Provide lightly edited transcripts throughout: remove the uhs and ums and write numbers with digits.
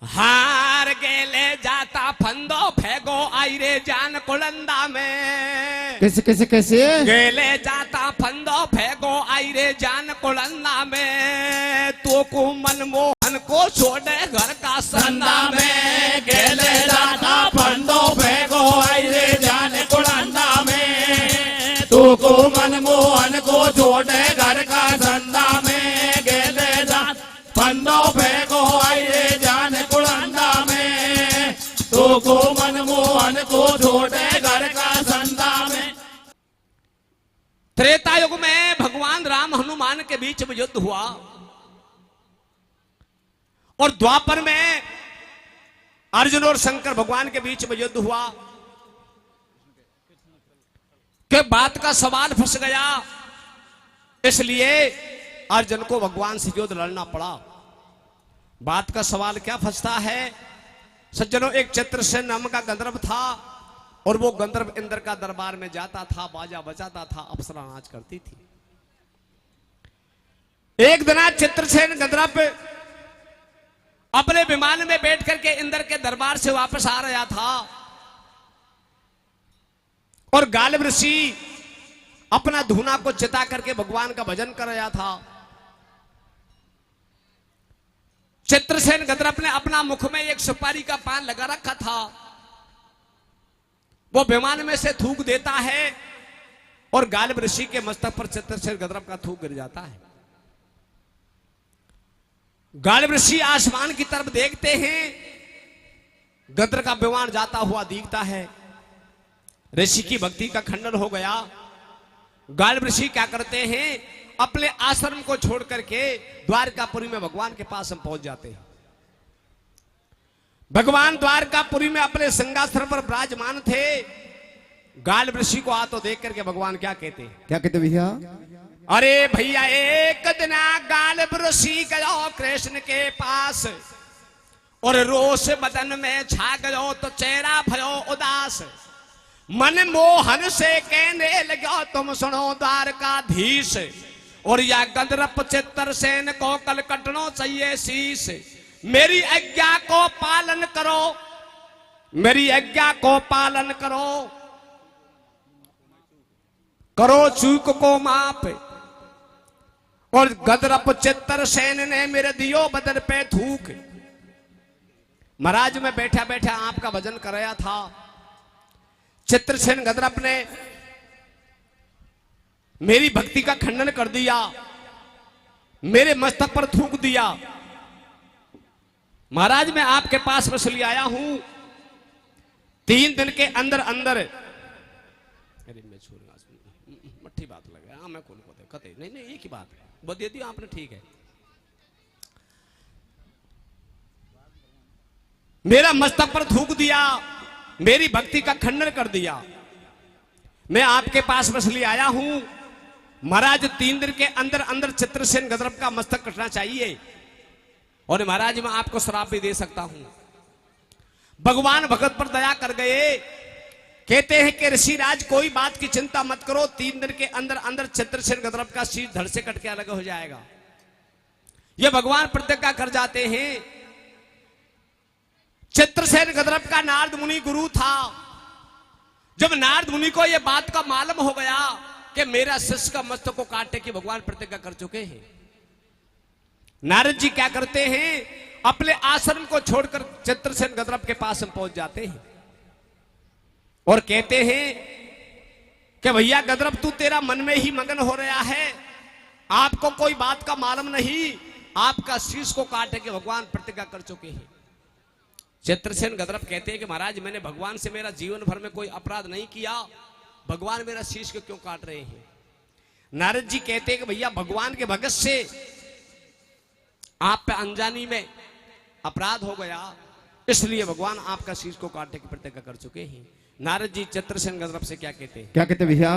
हार गेले जाता फंदो फेगो आई रे जान कुलंदा में। कैसे कैसे कैसे गेले जाता फंदो फेगो आई रे जान कुलंदा में। तो को मनमोहन को छोड़े घर का संदा में। गेले जाता फंदो फेगो आई रे जान कुलंदा में। तू को मनमोहन को छोड़े घर का संदा में। गेले जाता फंदो फेगो आई रे जान कुलंदा में। तू को मनमोहन को छोड़े घर का संदा में। त्रेता युग में भगवान राम हनुमान के बीच में युद्ध हुआ और द्वापर में अर्जुन और शंकर भगवान के बीच में युद्ध हुआ कि बात का सवाल फंस गया, इसलिए अर्जुन को भगवान से युद्ध लड़ना पड़ा। बात का सवाल क्या फंसता है सज्जनों, एक चित्रसेन नाम का गंधर्व था और वो गंधर्व इंद्र का दरबार में जाता था, बाजा बजाता था, अप्सरा नाच करती थी। एक दिन चित्रसेन गंधर्व अपने विमान में बैठ करके इंद्र के दरबार से वापस आ रहा था और गालिब ऋषि अपना धूना को चिता करके भगवान का भजन कर रहा था। चित्रसेन गंधर्व ने अपना मुख में एक सुपारी का पान लगा रखा था, वो विमान में से थूक देता है और गालिब ऋषि के मस्तक पर चित्रसेन गंधर्व का थूक गिर जाता है। गालिब ऋषि आसमान की तरफ देखते हैं, गंधर्व का विमान जाता हुआ दिखता है। ऋषि की भक्ति का खंडन हो गया। गालिब ऋषि क्या करते हैं, अपने आश्रम को छोड़ करके द्वारकापुरी में भगवान के पास हम पहुंच जाते हैं। भगवान द्वारकापुरी में अपने सिंहासन पर विराजमान थे। गालिब ऋषि को आतो देख करके भगवान क्या कहते हैं, क्या कहते भैया? अरे भैया एक दिन गालिब ऋषि गयो कृष्ण के पास और रोष बदन में छा गयो तो चेहरा भयो उदास। मन मोहन से कहने लगा तुम सुनो द्वारकाधीश और या गंधर्व चित्रसेन को कल कटनो चाहिए शीश। मेरी आज्ञा को पालन करो, मेरी आज्ञा को पालन करो, करो चूक को माफ। और गंधर्व चित्रसेन ने मेरे दियो बदन पे थूक। महाराज में बैठा बैठा आपका भजन कर रहा था। चित्रसेन गंधर्व ने मेरी भक्ति का खंडन कर दिया, मेरे मस्तक पर थूक दिया। महाराज मैं आपके पास मछली आया हूं, 3 दिन के अंदर अंदर। अरे मैं छोड़ूंगा, मट्ठी बात लगा मैं कौन को कहते नहीं नहीं एक ही बात है, बता दिया आपने, ठीक है। मेरा मस्तक पर थूक दिया, मेरी भक्ति का खंडन कर दिया। मैं आपके पास मछली आया हूं महाराज, 3 दिन के अंदर अंदर चित्रसेन गंधर्व का मस्तक कटना चाहिए और महाराज मैं आपको श्राप भी दे सकता हूं। भगवान भगत पर दया कर गए, कहते हैं कि ऋषिराज कोई बात की चिंता मत करो, 3 दिन के अंदर अंदर चित्रसेन गंधर्व का शीश धड़ से कट के अलग हो जाएगा। ये भगवान प्रतिज्ञा कर जाते हैं। चित्रसेन गंधर्व का नारद मुनि गुरु था। जब नारद मुनि को यह बात का मालूम हो गया कि मेरा शिष्य का मस्तक को काटने की भगवान प्रतिज्ञा कर चुके हैं, नारद जी क्या करते हैं, अपने आश्रम को छोड़कर चित्रसेन गंधर्व के पास हम पहुंच जाते हैं और कहते हैं कि भैया गंधर्व तू तेरा मन में ही मगन हो रहा है, आपको कोई बात का मालूम नहीं, आपका शीश को काटने के भगवान प्रतिज्ञा कर चुके हैं। चित्रसेन गंधर्व कहते हैं कि महाराज मैंने भगवान से मेरा जीवन भर में कोई अपराध नहीं किया, भगवान मेरा शीश को क्यों काट रहे हैं। नारद जी कहते हैं कि भैया भगवान के भगत से आप पे अनजानी में अपराध हो गया, इसलिए भगवान आपका शीश को काटने की प्रतिज्ञा कर चुके हैं। नारद जी चित्रसेन गंधर्व से क्या कहते हैं, क्या कहते भैया?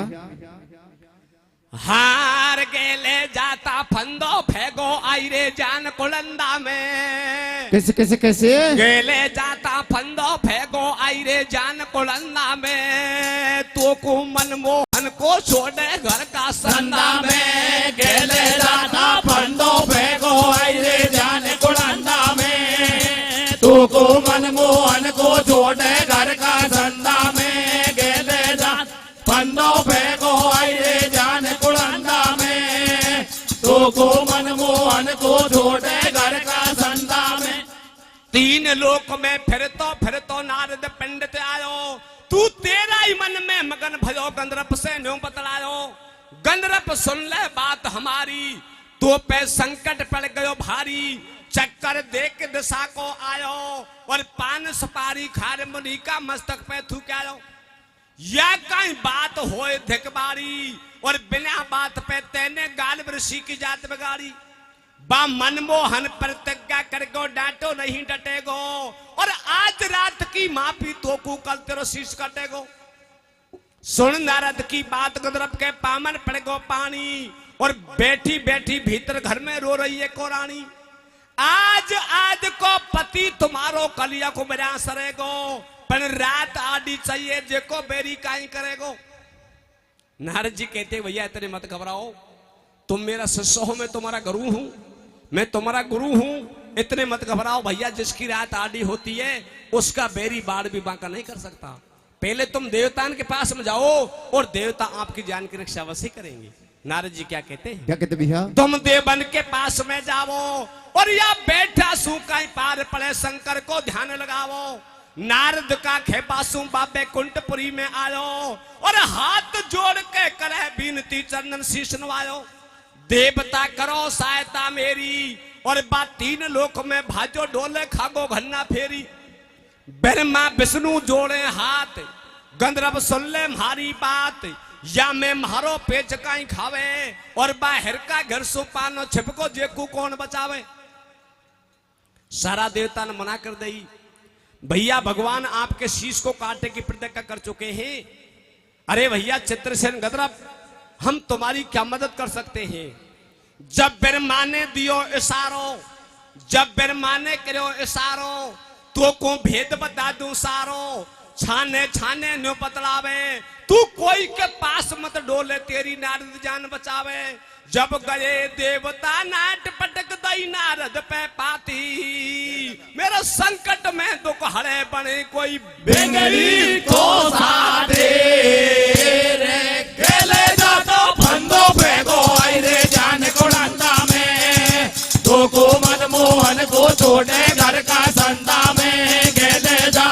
हार गेले जाता फंदो फेगो आई रे जान कुलंदा में। कैसे कैसे कैसे गेले जाता फंदो फेगो आई रे जान कुलंदा में। तो को मनमोहन को छोड़े घर का संदा में। गेले जाता फंदो फेगो आई रे जान कुलंदा में। तू को मनमोहन को छोड़े घर का धंधा में गेले जान फंदों फेंको आई रे जान कुड़ंदा में तू को मनमोहन को छोड़े घर का धंधा में। तीन लोक में फिरतो नारद पंडित आयो तू तेरा ही मन में मगन भयो गंधर्व से न्यों बतलायो। गंधर्व सुन ले बात हमारी तो पे संकट पड़ गयो भारी चक्कर देख के दिशा को आयो और पान सुपारी खार मुनि का मस्तक पे थूकायो। या कहीं बात होए धिकबारी और बिना बात पे तेने गाल ऋषि की जात बिगाड़ी। बा मनमोहन प्रतिज्ञा कर गो डांटो नहीं डटेगो और आज रात की माफी तो को कल तेरो शीश कटेगो। सुन नारद की बात गंधर्व के पामन पड़ गो पानी और बैठी बैठी भीतर घर में रो रही है को रानी। आज को पति तुम्हारो कलिया को मेरा सरेगो पर रात आडी चाहिए जेको बेरी काई करेगो। नारद जी कहते भैया इतने मत घबराओ तुम मेरा शिष्य हो मैं तुम्हारा गुरु हूं मैं तुम्हारा गुरु हूं इतने मत घबराओ भैया। जिसकी रात आडी होती है उसका बेरी बाढ़ भी बांका नहीं कर सकता। पहले तुम देवतान के पास में जाओ और देवता आपकी जान की रक्षा अवश्य करेंगे। नारद जी क्या कहते हैं क्या कहते भैया तुम देवन के पास में जाओ और या बैठा सूकाई पार पड़े शंकर को ध्यान लगाओ। नारद का खेपासू बाबे कुंटपुरी में आयो और हाथ जोड़ के करे बीनती चरणन शीश नवायो। देवता करो सहायता मेरी और बा तीन लोक में भाजो डोले खागो घन्ना फेरी। ब्रह्मा विष्णु जोड़े हाथ गंधर्व सुन ले मारी बात या मैं मारो पेच काई खावे और बाहर का घर सो पानो छिपको जेकू कौन बचावे। सारा देवता ने मना कर दई भैया भगवान आपके शीश को काटने की प्रतिज्ञा कर चुके हैं। अरे भैया चित्रसेन गंधर्व हम तुम्हारी क्या मदद कर सकते हैं। जब ब्रह्मा ने दियो इशारो जब ब्रह्मा ने करो इशारो तो को भेद बता दूं सारो छाने छाने न्यो बतलावे तू कोई के पास मत डोले तेरी नारद जान बचावे। जब गए देवता नाट पटक दई नारद पे पाती मेरा संकट में दुख हरे बने कोई बेंगरी को साथे रे गेले जातो फंदो फेंको आई रे जान कुड़ंदा में तो को मनमोहन को छोड़े घर का धंधा में गेले जा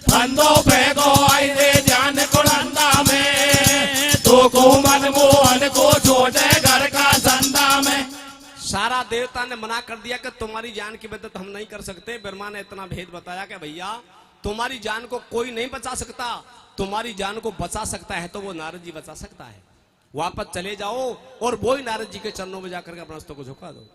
फंदो फेंको आई रे जान कुड़ंदा में तो को मनमोहन को छोड़े घर का धंधा में। सारा देवता ने मना कर दिया कि तुम्हारी जान की मदद हम नहीं कर सकते। ब्रह्मा ने इतना भेद बताया कि भैया तुम्हारी जान को कोई नहीं बचा सकता। तुम्हारी जान को बचा सकता है तो वो नारद जी बचा सकता है। वापस चले जाओ और वो ही नारद जी के चरणों में जाकर के अपना हस्तों को झुका दो।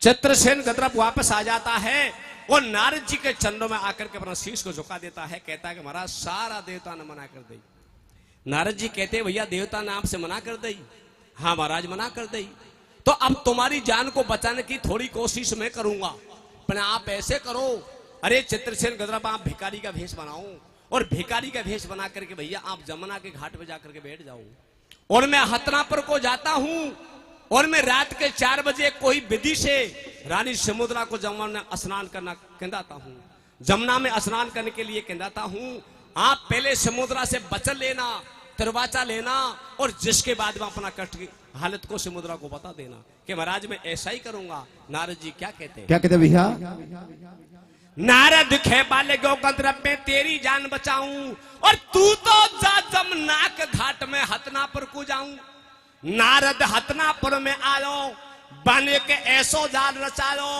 चित्रसेन गंधर्व वापस आ जाता है और नारद जी के चरणों में आकर के अपना शीश को झुका देता है। कहता है कि महाराज सारा देवता ने मना कर दी। नारद जी कहते भैया देवता ने आपसे मना कर दी। हाँ महाराज मना कर दी तो अब तुम्हारी जान को बचाने की थोड़ी कोशिश मैं करूंगा पर आप ऐसे करो। अरे चित्रसेन गंधर्व आप भिखारी का भेष बनाओ और भिखारी का भेष बना करके भैया आप जमुना के घाट पे जाकर के बैठ जाओ और मैं हतनापुर को जाता हूं और मैं रात के 4 बजे कोई विधि से रानी समुद्रा को जमुना में स्नान करना कहता हूं। जमुना में स्नान करने के लिए कहता हूं। आप पहले समुद्रा से बचन लेना तिरवाचा लेना और जिसके बाद में अपना कष्ट की हालत को समुद्रा को बता देना कि महाराज मैं ऐसा ही करूंगा। नारद जी क्या कहते हैं क्या कहते भैया नारद खेपा ले गो गंधर्व में तेरी जान बचाऊं और तू तो जा जमुना के घाट में हतनापुर को जाऊं। नारद हतनापुर में आयो बने के ऐसो जाल रचायो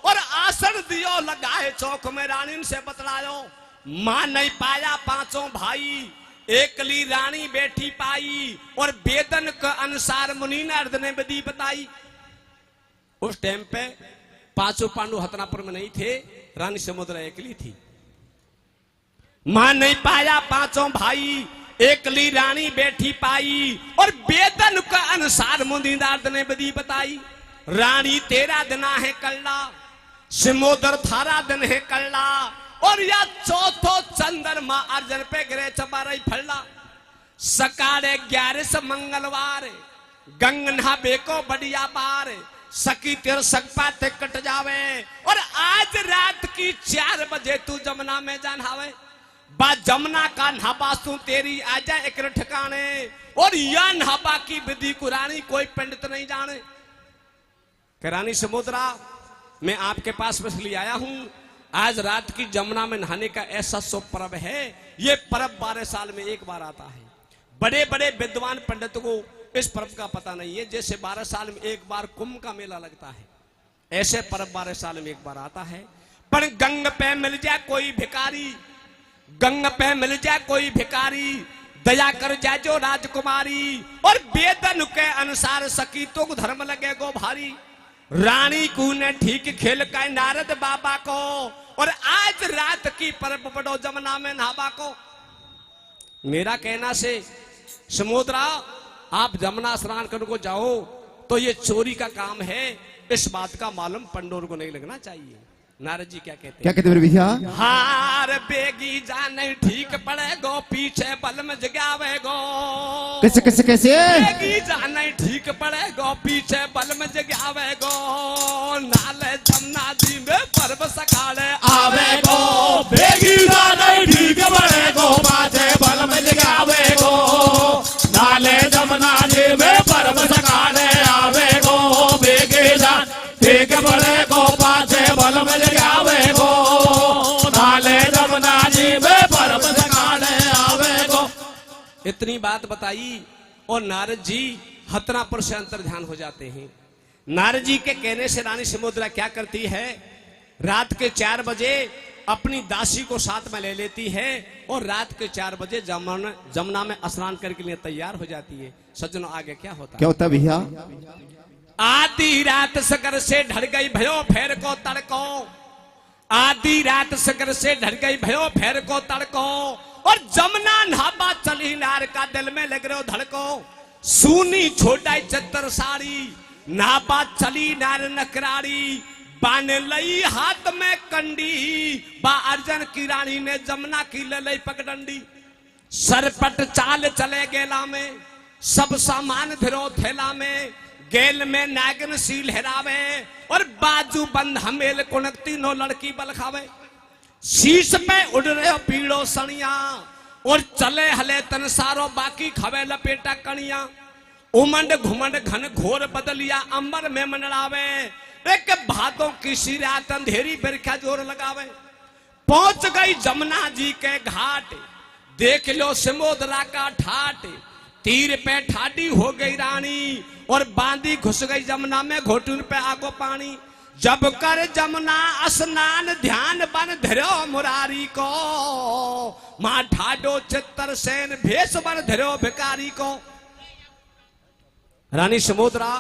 और आसन दियो लगाए चौक में रानी से बतलायो। मां नहीं पाया पांचों भाई एकली रानी बैठी पाई और वेदन के अनुसार मुनि नारद ने विधि बताई। उस टाइम पे पांचों पांडु हतनापुर में नहीं थे। रानी समुद्रा एकली थी। मां नहीं पाया पांचों भाई एकली रानी बैठी पाई और वेदन के अनुसार मुनि नारद ने विधि बताई। रानी तेरा दिन है कल्ला समुद्र थारा दिन है कल्ला और या चौथो चंद्रमा अर्जन पे गिरे चपारई फल्ला। सकारे 11 मंगलवार गंगना बेको बढ़िया बार सकी तेरे सकपा ते कट जावे। और आज रात की 4 बजे तू जमुना में जा नहावे, बा जमुना का नहाबासू तेरी आ जाए एक ठिकाने। और या नहाबा की विधि कुरानी कोई पंडित नहीं जाने। रानी समोदरा, मैं आपके पास बस ले आया हूं। आज रात की जमुना में नहाने का ऐसा शुभ पर्व है। ये पर्व 12 साल में एक बार आता है। बड़े बड़े विद्वान पंडितों को इस पर्व का पता नहीं है। जैसे 12 साल में एक बार कुंभ का मेला लगता है, ऐसे पर्व 12 साल में एक बार आता है। पर गंग पे मिल जाए कोई भिखारी, गंग पे मिल जाए कोई भिखारी, दया कर जाए जो राजकुमारी। और वेदन के अनुसार सकी तो धर्म लगे गो भारी। रानी को ने ठीक खेल का नारद बाबा को। और आज रात की पर्व बड़ो जमुना में नहाबा को। मेरा कहना से समोदरा, आप जमुना स्नान करने को जाओ तो ये चोरी का काम है, इस बात का मालूम पंडोर को नहीं लगना चाहिए। नारद जी क्या कहते हैं? क्या कहते हैं भैया? हार बेगी जाने ठीक पड़ेगो, पीछे बल में जगावेगो। कैसे कैसे कैसे? बेगी जाने ठीक पड़ेगो, पीछे बल में जगावेगो। नाले जमुना जी में पर्व सखाड़े आवेगो, बेगी जाने ठीक पड़ेगो, पाछे बल में जगावेगो। नाले जमुना जी में पर्व सखाड़े आवेगो, बेगी जान ठीक पड़ेगो, पाछे बल में जगावेगो। नाले जमुना जी में पर्व सखाड़े आवेगो। इतनी बात बताई और नारद जी हतनापुर से अंतर ध्यान हो जाते हैं। नारद जी के कहने से रानी समोदरा क्या करती है, रात के 4 बजे अपनी दासी को साथ में ले लेती है और रात के 4 बजे जमुना में स्नान करने के लिए तैयार हो जाती है। सज्जनों, आगे क्या होता है? क्या होता है भैया? आधी रात सकर से ढल गई भयो फेर को तड़को। आधी रात सकर से ढल गई भयो फेर को तड़को। और जमुना नहाबा चली नार का दिल में लग रहे धड़को। सूनी छोटा चतर साड़ी नहाबा चली नार नकरारी। बान लई हाथ में कंडी, बा अर्जन की रानी ने जमुना की ललई पगडंडी। सरपट चाल चले गेला में, सब सामान धिरो थैला में। गेल में नागन सी लहरावे और बाजू बंद हमेल कुणकती नो लड़की बलखावे। शीश पे उड़ रहे पीड़ो सनिया और चले हले तन सारो बाकी खवे लपेटा कणिया। उमंड घुमंड घन घोर बदलिया अंबर में मंडरावे। एक भादों की शिरात अंधेरी बिरखा जोर लगावे। पहुंच गई जमुना जी के घाट, देख लो समोदरा का ठाट। तीर पे ठाडी हो गई रानी और बांदी घुस गई जमुना में, घोटुन पे आगो पानी। जब कर जमुना स्नान ध्यान बन धरो मुरारी को। मां ठाडो चित्तर सेन भेष बन धरो भिकारी को। रानी समोदरा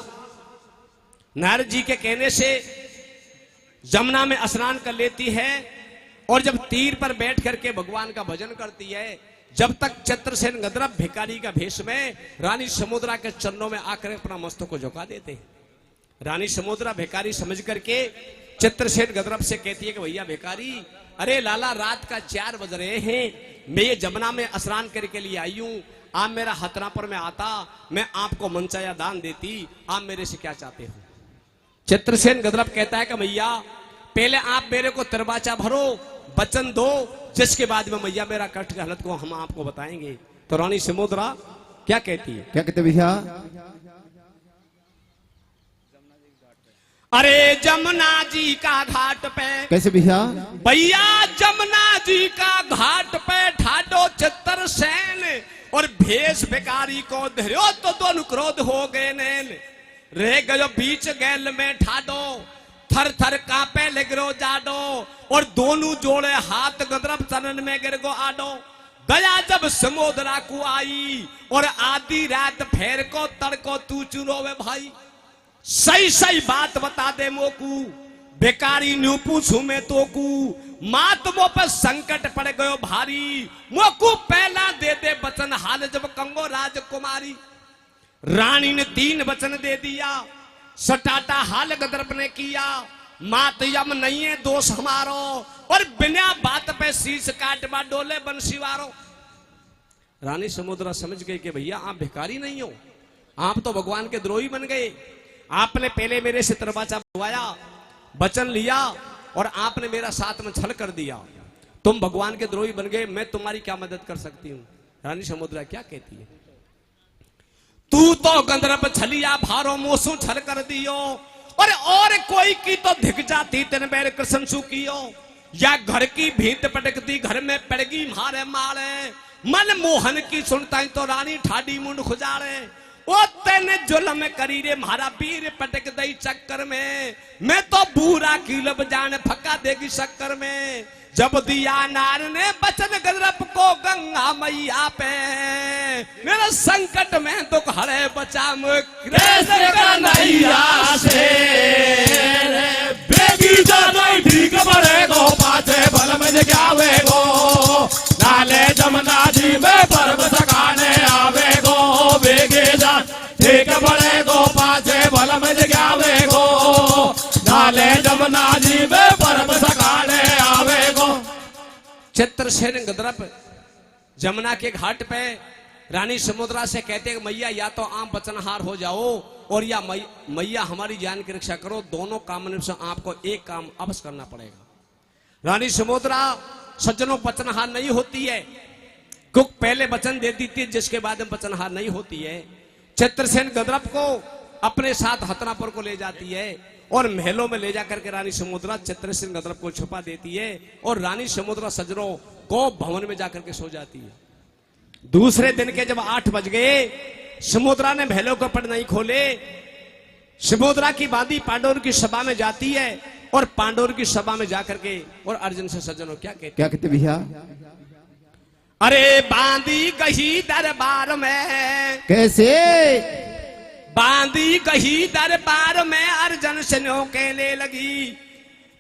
नारद जी के कहने से जमुना में स्नान कर लेती है और जब तीर पर बैठ करके भगवान का भजन करती है, जब तक चित्रसेन गद्रप भिखारी का भेष में रानी समोदरा के चरणों में आकर अपना मस्तक को झुका देते हैं। रानी समोदरा भिखारी समझ करके चित्रसेन गद्रप से कहती है कि भैया भिखारी, अरे लाला रात का 4 बज रहे हैं, मैं ये जमुना में स्नान करके लिए आई हूं। आप मेरा हतनापुर में आता, मैं आपको मनचाया दान देती, आप मेरे से क्या चाहते हो? चित्रसेन गद्रप कहता है कि भैया पहले आप मेरे को तिरबाचा भरो, वचन दो, जिसके बाद में मैया मेरा कष्ट की हालत को हम आपको बताएंगे। तो रानी समोदरा क्या कहती है? क्या कहते भैया? अरे जमुना जी का घाट पे। कैसे भैया? भैया जमुना जी का घाट पे ठाडो चित्रसेन और भेष भिखारी को धरो तो दोनों क्रोध हो गए नैन। रह गयो बीच गैल में ठाडो, थर थर कांपे लगरो जाडो। और दोनों जोड़े हाथ गद्रप चरण में गिर गो आडो। दया जब समोदरा को आई और आधी रात फेर को तड़को तू चुरोवे भाई। सही सही बात बता दे मोकू, बेकारी न्यू पूछू मैं तो कू। मातमो पर संकट पड़ गयो भारी, मोकू पहला दे दे वचन हाल जब कंगो राजकुमारी। रानी ने 3 वचन दे दिया, सटाटा हाल गद्रप ने किया। मात यम नहीं है दोष हमारो, और बिना बात पे शीश काट बा डोले बंसीवारो। रानी समोदरा समझ गई कि भैया आप भिखारी नहीं हो, आप तो भगवान के द्रोही बन गए। आपने पहले मेरे से दरवाजा बुलवाया, वचन लिया और आपने मेरा साथ में छल कर दिया। तुम भगवान के द्रोही बन गए, मैं तुम्हारी क्या मदद कर सकती हूँ? रानी समुद्रा क्या कहती है? तू तो गंधर्व छलिया भारो मोसू छल कर दियो, और कोई की तो धिक जाती तेन बैर कृष्ण सुकियो, या घर की भीत पटकती घर में पड़गी मारे मारे, मन मोहन की सुनता तो रानी ठाडी मुंड खुजाड़े, ओ तेने जुल्म करी रे मारा पीर पटक दई चक्कर में, मैं तो बूरा की लब जान फक्का देगी शक्कर में। जब दिया नार ने बचन गंधर्व को गंगा मैया पे, मेरा संकट में दुख हरे बचा कृष्ण कन्हैया से बेगी जानो ठीक पड़ेगो, पाछे बल में जावेगो, नाले जमुना जी में पर्व सकाने आवेगो, बेगे जा ठीक पड़ेगो, पाछे बल में जावेगो, नाले जमुना जी में पर्व सकाने आवेगो। चित्रसेन गंधर्व जमुना के घाट पे रानी समुद्रा से कहते हैं मैया या तो आप बचनहार हो जाओ और या मैया हमारी जान की रक्षा करो, दोनों काम में से आपको एक काम अवश्य करना पड़ेगा। रानी समुद्रा सज्जनों बचनहार नहीं होती है, क्योंकि पहले वचन दे देती है जिसके बाद में बचनहार नहीं होती है। चित्रसेन गंधर्व को अपने साथ हथनापुर को ले जाती है और महलों में ले जाकर के रानी समुद्रा चित्रसेन गंधर्व को छुपा देती है, और रानी समुद्रा सज्जनों को भवन में जाकर के सो जाती है। दूसरे दिन के जब 8 बज गए, समुद्रा ने महलों के पट नहीं खोले, समुद्रा की बांदी पांडवों की सभा में जाती है, और पांडवों की सभा में जाकर के और अर्जुन से सज्जनों क्या कहते भैया? अरे बांदी गही दरबार में, कैसे? बांदी गही दरबार में अर्जुन से नो कहने लगी,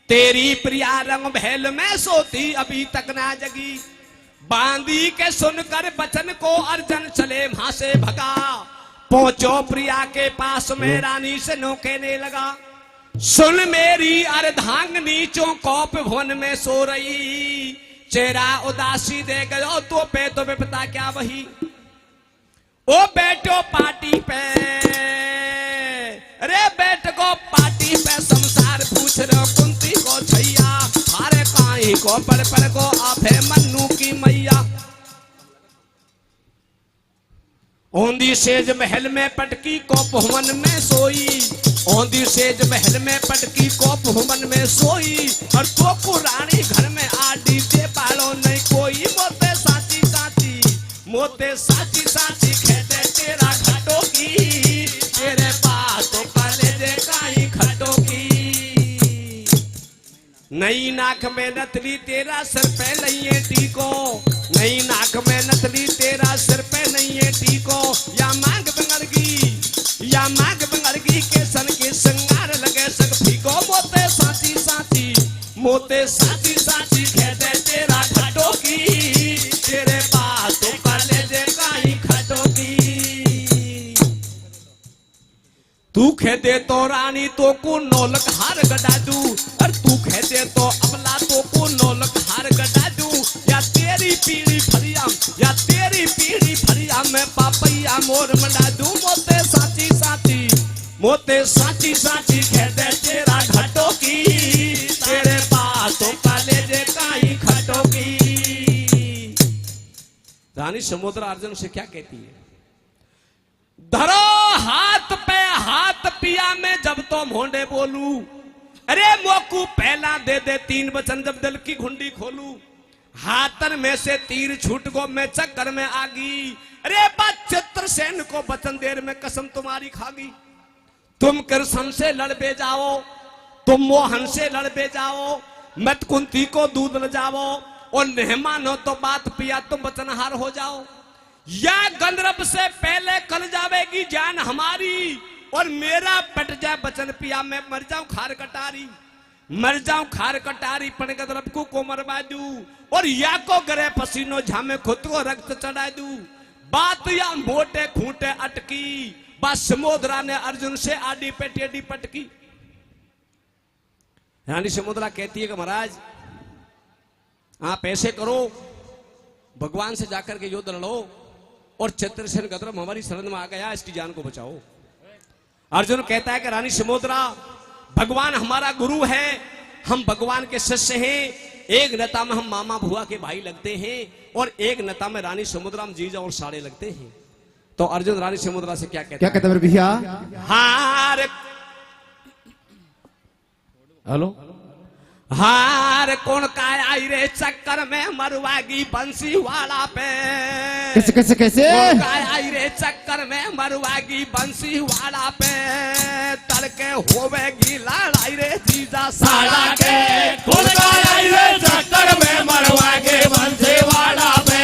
तेरी प्रिया रंग महल में सोती अभी तक ना जगी। बांदी के सुनकर बचन को अर्जुन चले वहां से भगा, पहुंचो प्रिया के पास में रानी से नो कहने लगा, सुन मेरी अर्धांगनी चौकोप भवन में सो रही, चेहरा उदासी दे गयो तो पे तो विपता क्या वही, ओ बैठो पार्टी पे, अरे बैठ को पार्टी पे, संसार पूछ रहे कुंती को छैया, हारे काई को पर को आपे मन्नू की मैया। औंधी सेज महल में पटकी को भवन में सोई, औंधी सेज महल में पटकी को भवन में सोई, और तो को रानी घर में आडी दे पालो नहीं कोई, मोते साची साची, मोते साची साची खेदे तेरा घटो की, तेरे पास तो कलेजे काई खटो की। नई नाक में नथली तेरा सिर पे नहीं है टीको, नई नाक में नथली तेरा सिर पे नहीं है टीको, या मांग बंगड़गी, या मांग बंगड़गी के सन के संगार लगे सक फीको, मोते साची साची, मोते साची साची खेदे तेरा घटो की, तेरे पास तो कलेजे काई खटो की। तू खेदे तो रानी तो को नौलक हार गडाडू, और तू खेदे तो अबला तो को नौलक हार गडाडू, या तेरी पीढ़ी फरिया, या तेरी पीढ़ी फरिया में पापैया मोर मडाडू, मोते साची साची, मोते साची साची खेदे तेरा घटो की, तेरे पास तो कलेजे काई खटो की। रानी समुद्रा अर्जुन से क्या कहती है? धरो हाथ पे हाथ पिया में जब तो मोंडे बोलू, अरे मोकू पहला दे दे 3 वचन जब दिल की घुंडी खोलू, हाथन में से तीर छूट गो मैं चक्कर में आगी, अरे बात चित्रसेन को वचन देर में कसम तुम्हारी खागी, तुम कृष्ण से लड़बे जाओ, तुम मोहन से लड़बे जाओ, मत कुंती को दूध न जाओ, और नहीं मानो तो बात पिया तुम वचनहार हो जाओ, या गंधर्व से पहले कल जावेगी जान हमारी, और मेरा पट जाए बचन पिया मैं मर जाऊं खार कटारी, मर जाऊं खार कटारी, पण गंधर्व को मरवा दू, और या को गरे पसीनो झामे खुद को रक्त चढ़ा दू। बात या मोटे खूंटे अटकी, बस समुद्रा ने अर्जुन से आडी पे टेढ़ी पटकी। रानी समुद्रा कहती है कि महाराज आप ऐसे करो, भगवान से जाकर के युद्ध लड़ो, और चित्रसेन गंधर्व हमारी शरण में आ गया, इसकी जान को बचाओ। अर्जुन कहता है कि रानी समोदरा, भगवान हमारा गुरु है, हम भगवान के शिष्य हैं। एक नता में हम मामा भुआ के भाई लगते हैं और एक नता में रानी समुद्रा हम जीजा और साड़े लगते हैं। तो अर्जुन रानी समुद्रा से क्या कहता क्या कहता मेरे भैया? हार हेलो, हार कौन का आई रे चक्कर में मरवागी बंसी वाला पे। कैसे कैसे कैसे? कौन का आई रे चक्कर में मरवागी बंसी वाला पे। तड़के होवेगी लड़ाई रे जीजा साड़ा के। कौन का आई रे चक्कर में मरवागे बंसी वाला पे।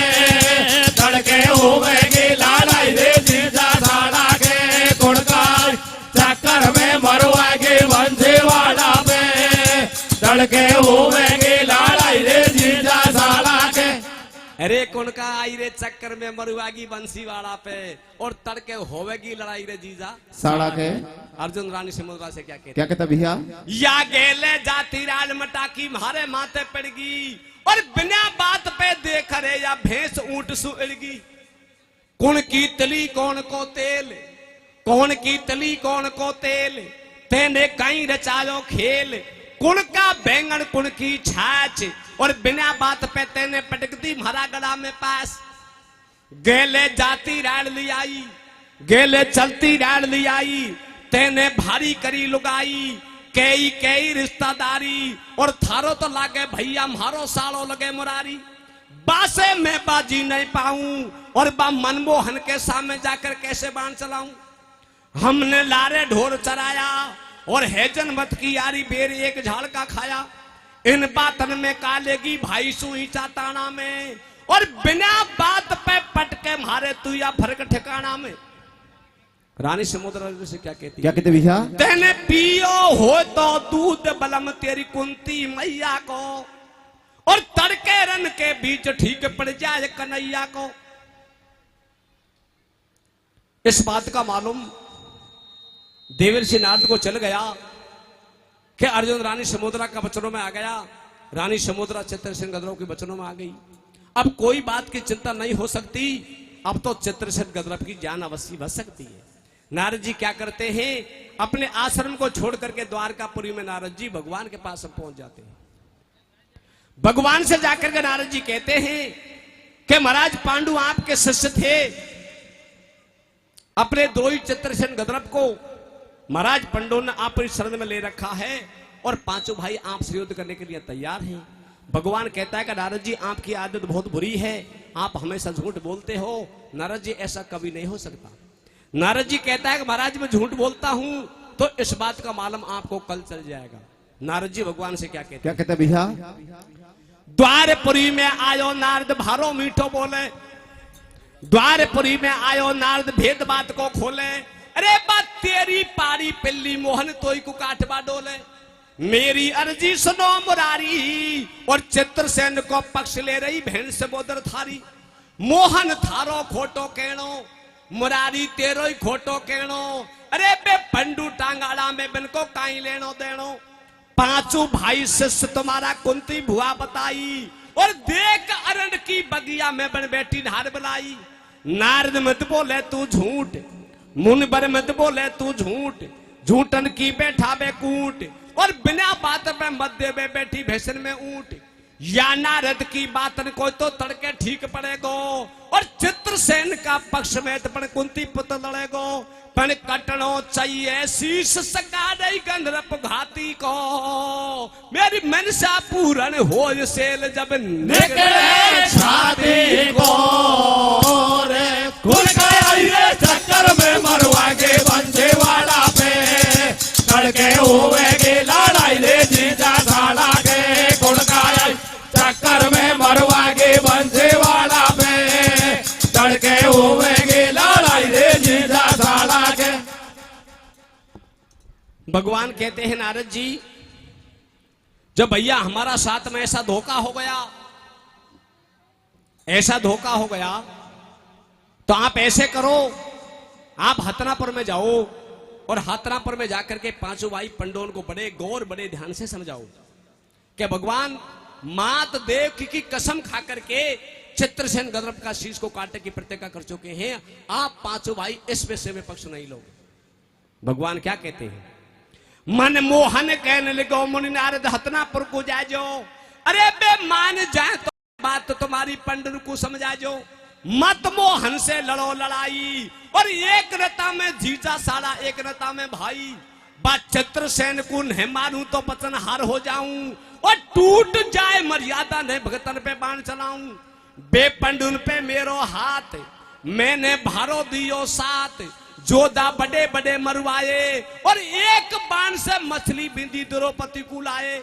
तड़के होवेगी लड़ाई रे जीजा साड़ा के। कौन का चक्कर में मरवागे बंसी वाला पे। तड़के होवेगी लड़ाई रे जीजा साड़ा के। अरे कौन का आई रे चक्कर में मरुआगी बंसी वाला पे और तड़के होवेगी लड़ाई रे जीजा साड़ा के। अर्जुन रानी समुद्रा से क्या कहते? क्या कहता भैया? या गेले जाती राज मटाकी मारे माथे पड़गी और बिना बात पे देख रे या भैंस ऊंट सुड़गी। कौन की तली कौन को तेल, कौन की तली कौन को तेल। तेने कहीं रचायो खेल। कुण का बैंगन कुण की छाछ और बिना बात पे तेने पटकती मारा गला में पास। गेले जाती राड़ ली आई, गेले चलती राड़ ली आई। तेने भारी करी लुगाई कई कई रिश्तेदारी और थारो तो लागे भैया मारो सालो लगे मुरारी। बासे में बाजी नहीं पाऊं और बा मनमोहन के सामने जाकर कैसे बाण चलाऊं। हमने लारे ढोर चराया और हैजन मत की यारी बेर एक झाड़ का खाया। इन बातन में कालेगी भाई सुई चाताना में और बिना बात पे पटके मारे तू या फर्क ठिकाना में। रानी समुद्रा से क्या कहती? क्या कहते भैया? तेने पियो हो तो दूध बलम तेरी कुंती मैया को और तड़के रन के बीच ठीक पड़ जाए कन्हैया को। इस बात का मालूम देवर्षि नारद को चल गया कि अर्जुन रानी समुद्रा का वचनों में आ गया। रानी समुद्रा चित्रसेन गंधर्व के वचनों में आ गई। अब कोई बात की चिंता नहीं हो सकती। अब तो चित्रसेन गंधर्व की जान अवश्य बच सकती है। नारद जी क्या करते हैं, अपने आश्रम को छोड़ करके द्वारकापुरी में नारद जी भगवान के पास पहुंच जाते हैं। भगवान से जाकर के नारद जी कहते हैं कि महाराज पांडु आपके शिष्य थे। अपने द्रोही चित्रसेन गंधर्व को महाराज पंडों ने आप शरण में ले रखा है और पांचों भाई आपसे युद्ध करने के लिए तैयार हैं। भगवान कहता है कि नारद जी आपकी आदत बहुत बुरी है, आप हमेशा झूठ बोलते हो। नारद जी ऐसा कभी नहीं हो सकता। नारद जी कहता है कि महाराज मैं झूठ बोलता हूं तो इस बात का मालूम आपको कल चल जाएगा। नारद जी भगवान से क्या कहते? क्या कहते भैया? द्वारपुरी में आयो नारद भारो मीठो बोले। द्वारपुरी में आयो नारद भेद बात को खोले। अरे बात तेरी पारी पिल्ली मोहन तोई को काटवा डोले। मेरी अर्जी सुनो मुरारी और चित्रसेन को पक्ष ले रही बहन से बोदर थारी। मोहन थारो खोटो कहनो, मुरारी तेरो ही खोटो कहनो। अरे बे पंडू टांगाड़ा में बिन को काई लेनो देनो। पांचों भाई शिष्य तुम्हारा कुंती भुआ बताई और देख अरण्य की बगिया में बन बैठी धार बुलाई। नारद मत बोले तू झूठ, मुनबर मत बोले तू झूठ। झूठन की बैठा बे कूट और बिना बात पे मध्य में बैठी भैसन में ऊंट। या नारद की बातन को तो तड़के ठीक पड़ेगो और चित्रसेन का पक्ष में तो पण कुंती पुत्र लड़ेगो। पण कटनो चाहिए शीश सका नहीं गंधर्व घाती को। मेरी मनसा पूरन हो सेल जब निकले छाती को रे। खुल गया चक्कर में मरवागे बंदे वाला पे। तड़के होवेगी लड़ाई रे जीजा साला के। खुल गया चक्कर में मरवागे बंदे वाला पे। तड़के होवेगी लड़ाई रे जीजा साला के। भगवान कहते हैं नारद जी जब भैया हमारा साथ में ऐसा धोखा हो गया, ऐसा धोखा हो गया तो आप ऐसे करो, आप हतनापुर में जाओ और हतनापुर में जाकर के पांचों भाई पंडोन को बड़े गौर बड़े ध्यान से समझाओ कि भगवान मात देव की कसम खा करके चित्रसेन गंधर्व का शीश को काटने की प्रतिज्ञा कर चुके हैं। आप पांचों भाई इस विषय में पक्ष नहीं लोगे। भगवान क्या कहते हैं? मन मोहन कहने लगो मुनि नारद हतनापुर को जा जो। अरे बे मान जाए तो बात तो तुम्हारी पंडित को समझा जो। मत मोहन से लड़ो लड़ाई, और एक रता में जीजा साला एक रता में भाई। बात चित्रसेन को नहीं मारूं तो बचन हार हो जाऊं, और टूट जाए मर्यादा नहीं भगतन पे बाण चलाऊं। बेपंडुन पे मेरो हाथ मैंने भारो दियो साथ, जोधा बड़े बड़े मरवाए, और एक बाण से मछली बिंदी द्रौपदी को लाए।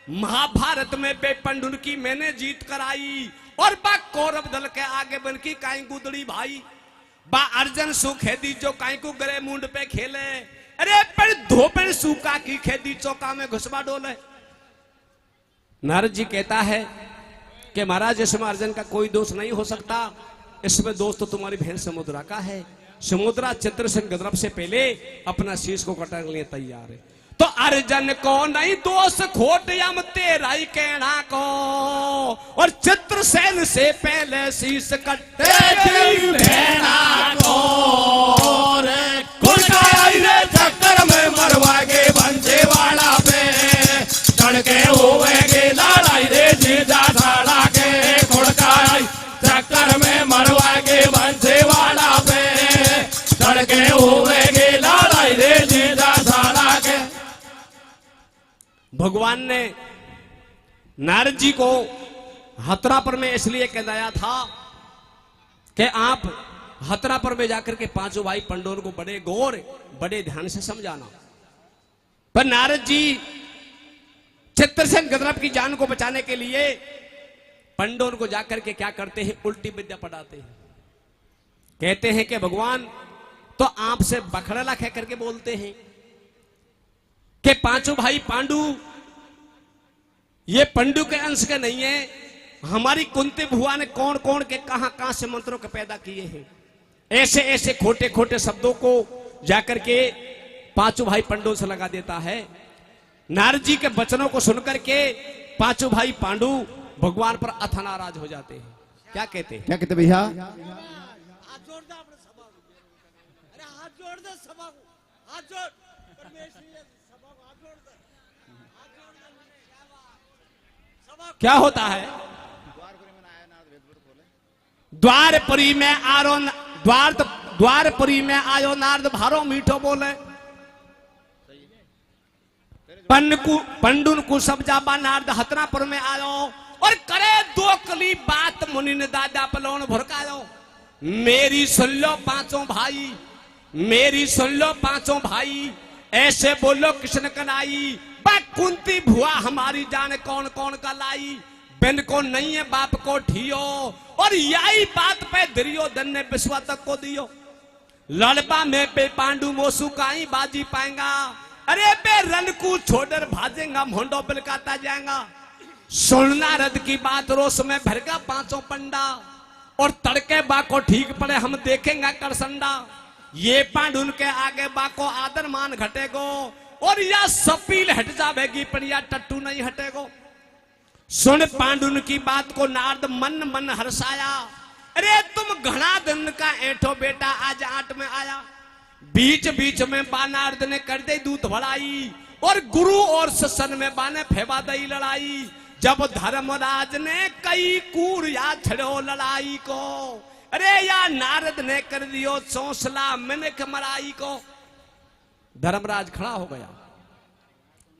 महाभारत में बेपंडुन की मैंने जीत कराई, और बा कौरव दल के आगे बन की काई गुदड़ी भाई। बा अर्जुन सु खेदी जो काई को गरे मुंड पे खेले, अरे पर धोपन सूका की खेदी चौका में घुसवा डोले। नारद जी कहता है कि महाराज इसमें अर्जुन का कोई दोष नहीं हो सकता, इसमें दोष तो तुम्हारी बहन समुद्रा का है। समुद्रा चित्रसेन गदरप से पहले अपना शीश को कटने के लिए तैयार है। तो अर्जुन को नहीं दोष खोट यम तेरा ही कहना को, और चित्रसेन से पहले शीश कटे चक्कर में मरवागे बंजे वाला पे तड़के होवेगे लड़ाई रे जीजा साला के खुड़काई। चक्कर में मरवागे बंजे वाला पे तड़के होवेगे लड़ाई रे जीजा साला के। भगवान ने नारद जी को हतरापुर में इसलिए कहलाया था कि आप हतरापुर में जाकर के पांचों भाई पंडोर को बड़े गौर बड़े ध्यान से समझाना। पर नारद जी चित्रसेन गदरप की जान को बचाने के लिए पंडोर को जाकर के क्या करते हैं? उल्टी विद्या पढ़ाते हैं। कहते हैं कि भगवान तो आपसे बखड़ला कह करके बोलते हैं कि पांचों भाई पांडु ये पंडु के अंश के नहीं है। हमारी कुंती भुआ ने कौन कौन के कहां से मंत्रों के पैदा किए हैं। ऐसे ऐसे खोटे खोटे शब्दों को जाकर के पांचों भाई पंडों से लगा देता है। नारद जी के वचनों को सुनकर के पांचों भाई पांडु भगवान पर अथा नाराज हो जाते हैं। क्या कहते हैं? क्या कहते भैया? हाथ जोड़ दे अपने सभा को। अरे हाथ जोड़ दे सभा को, हाथ जोड़ परमेश्वरी सभा को हाथ जोड़ दे, हाथ जोड़ दे सभा। क्या होता है? द्वारपुरी में आरो द्वारपुरी में आयो नारद भारो मीठो बोले। पंडुन को सब जाबा नारद हतनापुर में आयो, और करे दो कली बात मुनि ने दादा पलोन भड़कायो। मेरी सुन लो पांचों भाई, मेरी सुन लो पांचों भाई, ऐसे बोलो कृष्ण कनाई। बा कुंती भुआ हमारी जाने कौन कौन का लाई। बिन को नहीं है बाप को ठियो, और यही बात पे दुर्योधन ने विश्वा तक को दियो। लड़बा में पे पांडु मोसू काई बाजी पाएगा। अरे बे रन को छोड़कर भाजेगा मोंडो बिलकाता जाएगा। सुनना रद की बात रोष में भरगा पांचों पंडा, और तड़के बा को ठीक पड़े हम देखेंगे करसंडा। ये पांडुन के आगे बा को आदर मान घटेगो, और या सपील हट जाएगी पर या टट्टू नहीं हटेगो। सुन पांडुन की बात को नारद मन मन हर्षाया। अरे तुम घना दिन का ऐठो बेटा आज आट में आया। बीच बीच में बानार्द ने कर दे दूत भड़ाई, और गुरु और ससन में बाने फेवा दई लड़ाई। जब धर्मराज ने कई कूर या छड़ो लड़ाई को, अरे या नारद ने कर दियो चौसला मिनक मराई को। धर्मराज खड़ा हो गया।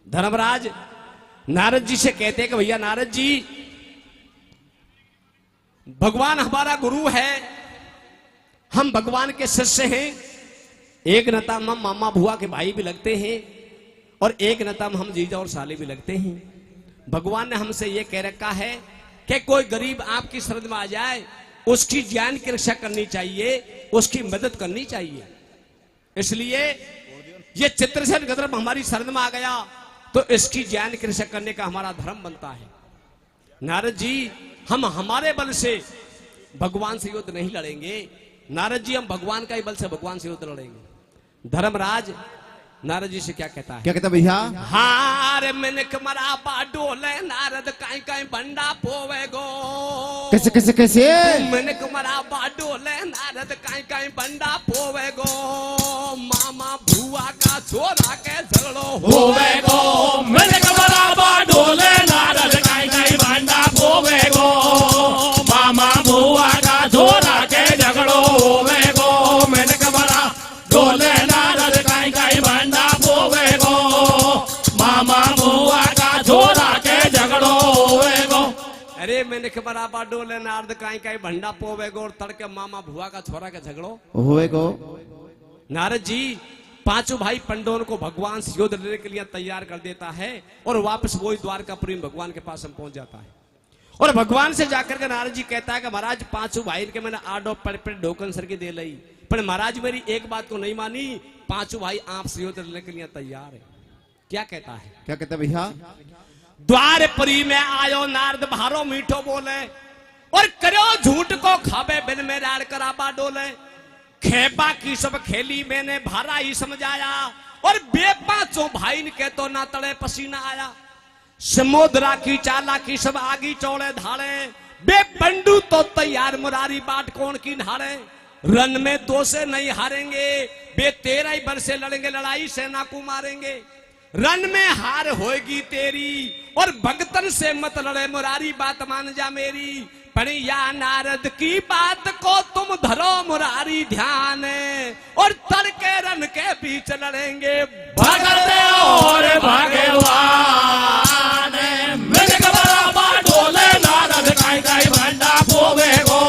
धर्मराज नारद जी से कहते हैं कि भैया नारद जी, भगवान हमारा गुरु है, हम भगवान के शिष्य हैं। एक नता हम मामा भुआ के भाई भी लगते हैं, और एक नता हम जीजा और साले भी लगते हैं। भगवान ने हमसे यह कह रखा है कि कोई गरीब आपकी शरण में आ जाए, उसकी जान की रक्षा करनी चाहिए, उसकी मदद करनी चाहिए। इसलिए ये चित्रसेन गदरप हमारी शरण में आ गया, तो इसकी जान की रक्षा करने का हमारा धर्म बनता है। नारद जी, हम हमारे बल से भगवान से युद्ध नहीं लड़ेंगे। नारद जी, हम भगवान का ही बल से भगवान से युद्ध लड़ेंगे। धर्मराज नारद जी से क्या कहता है? क्या कहता भैया? हार मिनक मरा बाडोले नारद काई काई बंडा पोवे गो। कैसे कैसे कैसे? मिनक मरा बाडोले नारद काई काई बंडा पोवे गो। मामा भुआ का छोरा के झगड़ो होवे गो मिनक बराबर डोले नारद काई काई भांडा होवे गो मामा बुआ का छोरा के झगड़ो होवे गो मिनक बराबर डोले नारद काई काई भांडा होवे गो मामा बुआ का छोरा के झगड़ो होवे गो। अरे मैंने के बराबर डोले नारद काई काई भंडा पोवे गो और तड़के मामा भुआ का छोरा के झगड़ो हुए को नारद जी पांचों भाई पंडों को भगवान से युद्ध लड़ने के लिए तैयार कर देता है और वापस वही द्वारकापुरी में भगवान के पास हम पहुंच जाता है और भगवान से जाकर के नारद जी कहता है कि महाराज पांचों भाई के मैंने आडो पर ढोकन सर की दे ली पर महाराज मेरी एक बात को नहीं मानी पांचों भाई आपसे युद्ध लड़ने के लिए तैयार है। क्या कहता है? क्या कहते भैया? द्वारपुरी में आयो नारद भारो मीठो बोले और करो झूठ को खाबे बिन में राड़ कराबा डोले खेबा की सब खेली मैंने भारा ही समझाया और बेपांचों भाई के तो ना तड़े पसीना आया समुद्रा की चाला की सब आगी चौड़े धाड़े बे पंडू तो तैयार मुरारी बाट कौन की ढाड़े रन में दो से नहीं हारेंगे बे 13 बरसे लड़ेंगे लड़ाई सेना को मारेंगे रन में हार होगी तेरी और भगतन से मत लड़े मुरारी बात मान जा मेरी पर या नारद की बात को तुम धरो मुरारी ध्यान और तड़के रन के बीच लड़ेंगे भगते और भगवान मिनक बराबर डोले नारद काई काई भंडा पोवे गो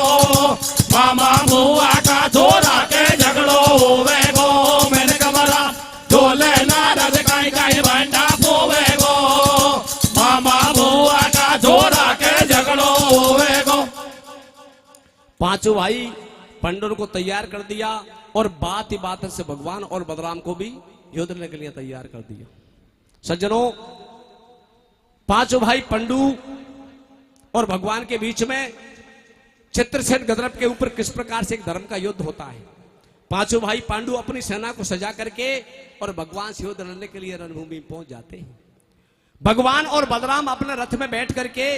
मामा बुआ का छोरा के झगड़ो होवे गो मिनक बराबर डोले नारद काई काई भंडा पोवे गो मामा बुआ का छोरा के झगड़ो होवे गो। पांचों भाई पंडों को तैयार कर दिया और बात ही बात से भगवान और बलराम को भी युद्ध लड़ने के लिए तैयार कर दिया। सज्जनों पांचों भाई पंडू और भगवान के बीच में चित्रसेन गदरप के ऊपर किस प्रकार से एक धर्म का युद्ध होता है। पांचों भाई पांडु अपनी सेना को सजा करके और भगवान से युद्ध लड़ने के लिए रणभूमि में पहुंच जाते हैं। भगवान और बलराम अपने रथ में बैठ करके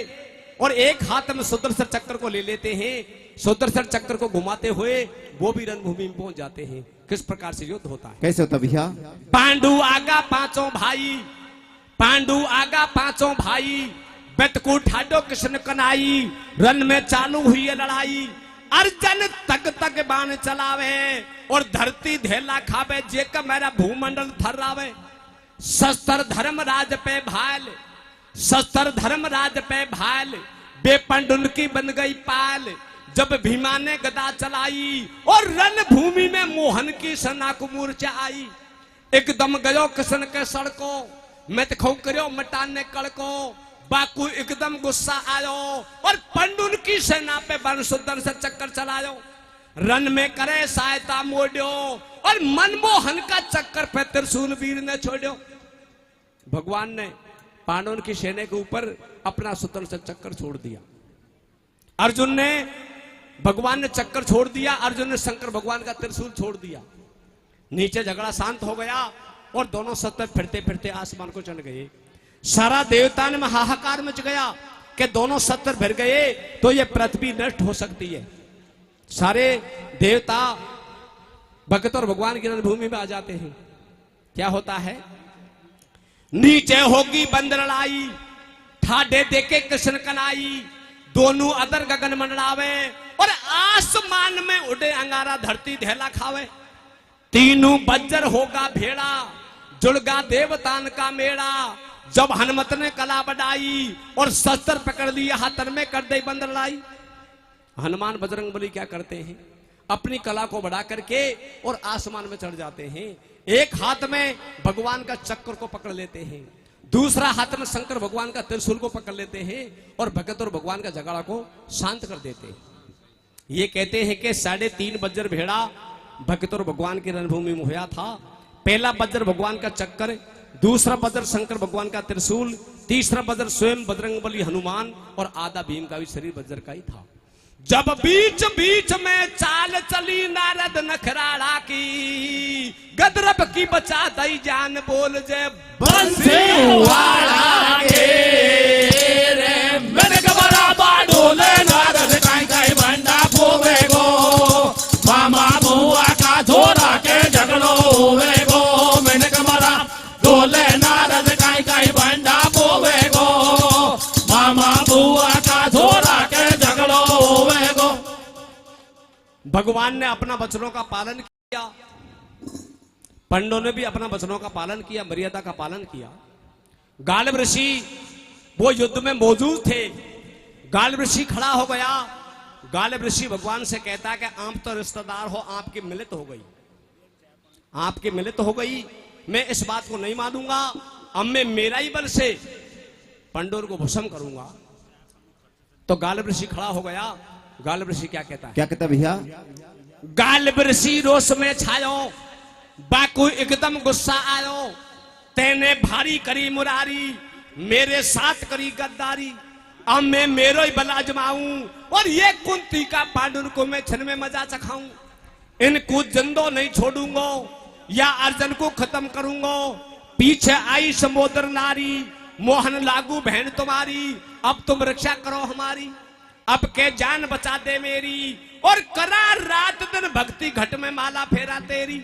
और एक हाथ में सुदर्शन चक्र को ले लेते हैं। सुदर्शन चक्र को घुमाते हुए वो भी रणभूमि में पहुंच जाते हैं। किस प्रकार से युद्ध होता है? कैसे होता भैया? पांडु आगा पांचों भाई पांडु आगा पांचों भाई बेतकू ठाडो कृष्ण कनाई रन में चालू हुई है लड़ाई अर्जन तक तक बाण चलावे और धरती धेला खावे जेका मेरा भूमंडल थर्रावे शस्त्र धर्म राज पे भाल शस्त्र धर्म राज पे भाल बेपंडुल की बन गई पाल जब भीमा ने गदा चलाई और रण भूमि में मोहन की सेना को मूर्छा आई एकदम गयो कृष्ण के सड़को मैं तो करो मटाने कड़को बाकू एकदम गुस्सा आयो और पंडुन की सेना पे बन सुदर्शन से चक्कर चलायो रन में करे सहायता मोड़ो और मनमोहन का चक्कर पे त्रिशूल वीर ने छोड़ो। भगवान ने पांडवों की सेना के ऊपर अपना सुदर्शन चक्कर छोड़ दिया। अर्जुन ने भगवान ने चक्कर छोड़ दिया। अर्जुन ने शंकर भगवान का त्रिशूल छोड़ दिया। नीचे झगड़ा शांत हो गया और दोनों सतत फिरते फिरते आसमान को चढ़ गए। सारा देवता में हाहाकार मच गया कि दोनों सत्तर भर गए तो ये पृथ्वी नष्ट हो सकती है। सारे देवता भक्त और भगवान की रणभूमि में आ जाते हैं। क्या होता है? नीचे होगी बंद लड़ाई ठाडे देके कृष्ण कनाई दोनों अदर गगन मंडलावे और आसमान में उड़े अंगारा धरती धेला खावे तीनों बज्जर होगा भेड़ा जुड़गा देवतान का मेड़ा जब हनुमत ने कला बढ़ाई और शस्त्र पकड़ लिया हाथ में कर दे बंद लड़ाई। हनुमान बजरंग बली क्या करते हैं? अपनी कला को बढ़ा करके और आसमान में चढ़ जाते हैं। एक हाथ में भगवान का चक्र को पकड़ लेते हैं दूसरा हाथ में शंकर भगवान का त्रिशूल को पकड़ लेते हैं और भगत और भगवान का झगड़ा को शांत कर देते हैं। ये कहते हैं कि 3.5 बज्जर भेड़ा भक्त और भगवान की रणभूमि में हुआ था। पहला बज्र भगवान का चक्कर दूसरा बज्र शंकर भगवान का त्रिशूल तीसरा बज्र स्वयं बजरंगबली हनुमान और आधा भीम का भी शरीर बज्र का ही था। जब बीच बीच में चाल चली नारद नखराड़ा की गदरप की बचा दई जान बोल जय बंसीवाड़ा के रे मैंने कबरा बाडोले नारद काई काई भंडा पोवे गो मामा बुआ का छोरा के झगड़ो होवे गो मैंने कबरा भगवान ने अपना वचनों का पालन किया, पंडों ने भी अपना वचनों का पालन किया, मर्यादा का पालन किया। गाल्व ऋषि वो युद्ध में मौजूद थे। गाल्व ऋषि खड़ा हो गया। गाल्व ऋषि भगवान से कहता है कि आप तो रिश्तेदार हो, आपकी मिलित हो गई, आपकी मिलित हो गई, मैं इस बात को नहीं मानूंगा। अब मैं मेरा ही बल से पंडोर को भस्म करूंगा। तो गाल्व ऋषि खड़ा हो गया। गाल्व ऋषि क्या कहता है? क्या कहता भैया? गाल्व ऋषि रोष में छायो, बाकू एकदम गुस्सा आयो, तेने भारी करी मुरारी, मेरे साथ करी गद्दारी, अब मैं मेरो ही बल आजमाऊं और ये कुंती का पांडुर को मैं छन में मजा चखाऊं। इनको जिंदो नहीं छोड़ूंगा या अर्जुन को खत्म करूंगा। पीछे आई समुद्र नारी, मोहन लागू बहन तुम्हारी, अब तुम रक्षा करो हमारी, अब के जान बचा दे मेरी, और करा रात दिन भक्ति घट में माला फेरा तेरी।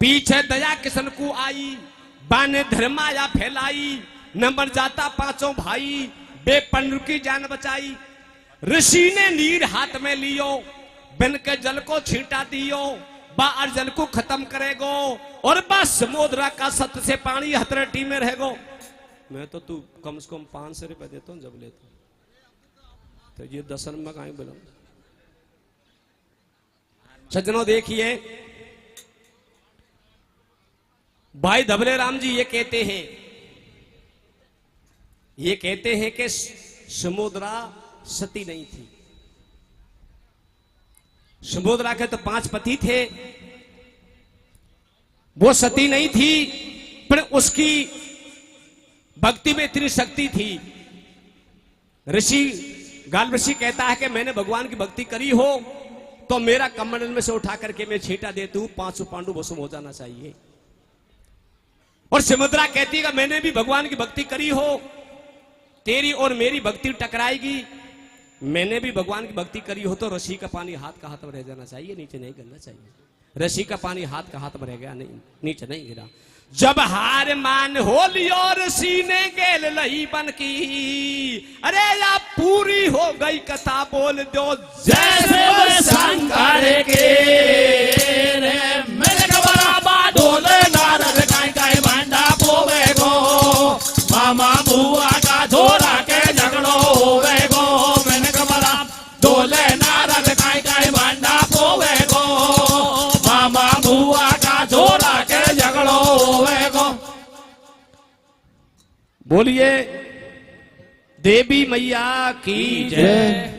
पीछे दया किसन को आई, बाने धर्माया फैलाई, न मर जाता पांचों भाई, बेपंडु की जान बचाई। ऋषि ने नीर हाथ में लियो, बिन के जल को छींटा दियो, बा अर्जन को खत्म करेगो, और बा समुद्र का सत्य से पानी हथरटी में रहेगो। मैं तो तू कम से कम 500 रुपए देता हूं जब लेता, तो ये 10 में कहीं बोला। सज्जनों देखिए, भाई धबले राम जी ये कहते हैं कि समुद्रा सती नहीं थी। समुद्रा के तो 5 पति थे, वो सती नहीं थी, पर उसकी भक्ति में इतनी शक्ति थी। ऋषि गाल्व ऋषि कहता है कि मैंने भगवान की भक्ति करी हो तो मेरा कमंडल में से उठा करके मैं छींटा देता हूं, 500 पांडु भस्म हो जाना चाहिए। और समुद्रा कहती है कि मैंने भी भगवान की भक्ति करी हो, तेरी और मेरी भक्ति टकराएगी। मैंने भी भगवान की भक्ति करी हो तो ऋषि का पानी हाथ का हाथ में रह जाना चाहिए, नीचे नहीं गिरना चाहिए। ऋषि का पानी हाथ का हाथ में रह गया, नहीं नीचे नहीं गिरा। जब हार मान हो लियो ऋषि ने गेल लही बन की, अरे या पूरी हो गई कथा बोल दो जैसे शंकर के रे मेरे कबरा डोले नारद काई काई भांडा पोवे गो, मामा बुआ का झोरा के झगड़ो होवे गो, मैंने कबरा डोले नारद काई काई भांडा पोवे गो, मामा बुआ का झोरा के झगड़ो होवे गो। बोलिए देवी मैया की जय।